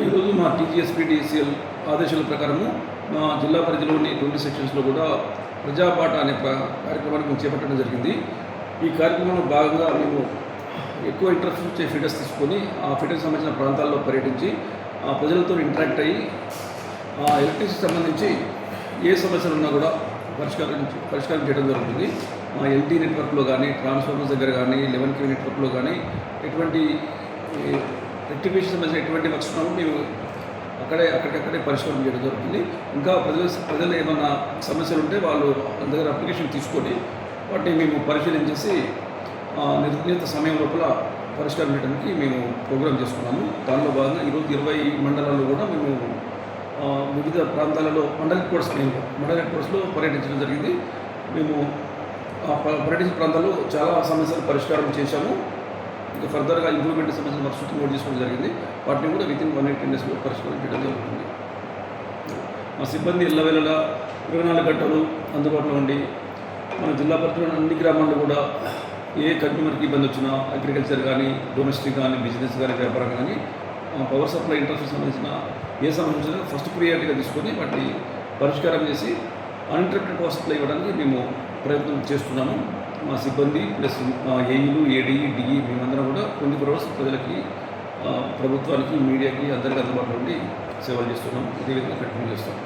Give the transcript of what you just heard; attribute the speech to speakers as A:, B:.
A: ఈరోజు మా టీజీఎస్పీడీసీఎల్ ఆదేశాల ప్రకారము మా జిల్లా పరిధిలోని 20 సెక్షన్స్లో కూడా ప్రజాపాఠ అనే కార్యక్రమాన్ని మేము చేపట్టడం జరిగింది. ఈ కార్యక్రమంలో భాగంగా మేము ఎక్కువ ఇంట్రెస్ట్ వచ్చే ఫీడర్స్ తీసుకొని ఆ ఫీడర్కి సంబంధించిన ప్రాంతాల్లో పర్యటించి ప్రజలతో ఇంటరాక్ట్ అయ్యి ఎలక్ట్రిసిటీకి సంబంధించి ఏ సమస్యలు ఉన్నా కూడా పరిష్కారం చేయడం జరుగుతుంది. ఎల్టీ నెట్వర్క్లో కానీ, ట్రాన్స్ఫార్మర్స్ దగ్గర కానీ, 11 kV నెట్వర్క్లో కానీ ఎటువంటి రెక్టిఫికేషన్ సంబంధించిన ఎటువంటి వర్క్స్ ఉన్నా మేము అక్కడికక్కడే పరిష్కారం చేయడం జరుగుతుంది. ఇంకా ప్రజలు ఏమైనా సమస్యలు ఉంటే వాళ్ళు దగ్గర అప్లికేషన్ తీసుకొని వాటిని మేము పరిశీలించేసి నిర్ణీత సమయం లోపల పరిష్కారం చేయడానికి మేము ప్రోగ్రామ్ చేసుకున్నాము. దానిలో భాగంగా ఈరోజు 20 మండలాల్లో కూడా మేము వివిధ ప్రాంతాలలో మండల హెడ్ క్వార్టర్స్లో పర్యటించడం జరిగింది. మేము పర్యటించిన ప్రాంతాల్లో చాలా సమస్యలు పరిష్కారం చేశాము. ఇంకా ఫర్దర్గా ఇంప్రూవ్మెంట్ సంబంధించిన వర్క్ నోట్ చేసుకోవడం జరిగింది. వాటిని కూడా వితిన్ 180 డేస్లో పరిష్కారం చేయడం జరుగుతుంది. మా సిబ్బంది ఎల్లవేళలా 24 గంటలు అందుబాటులో ఉండి మన జిల్లా పరిధిలోని అన్ని గ్రామాల్లో కూడా ఏ కన్స్యూమర్కి ఇబ్బంది వచ్చినా అగ్రికల్చర్ కానీ, డొమెస్టిక్ కానీ, బిజినెస్ కానీ, వ్యాపారం కానీ, పవర్ సప్లై ఇంటర్ఫేస్ సంబంధించిన ఏ సమస్య వచ్చినా ఫస్ట్ ప్రియారిటీగా తీసుకొని వాటిని పరిష్కారం చేసి అన్ఇంటరప్టెడ్ పవర్ సప్లై ఇవ్వడానికి మేము ప్రయత్నం చేస్తున్నాము. మా సిబ్బంది ప్లస్ ఏఈలు, ఏడీఈ, డిఈ మేమందరం కూడా 24 hours ప్రజలకి, ప్రభుత్వానికి, మీడియాకి అందరికీ అందుబాటులో ఉండి సేవలు చేస్తున్నాము. ఇదే విధంగా కంటిన్యూ చేస్తాం.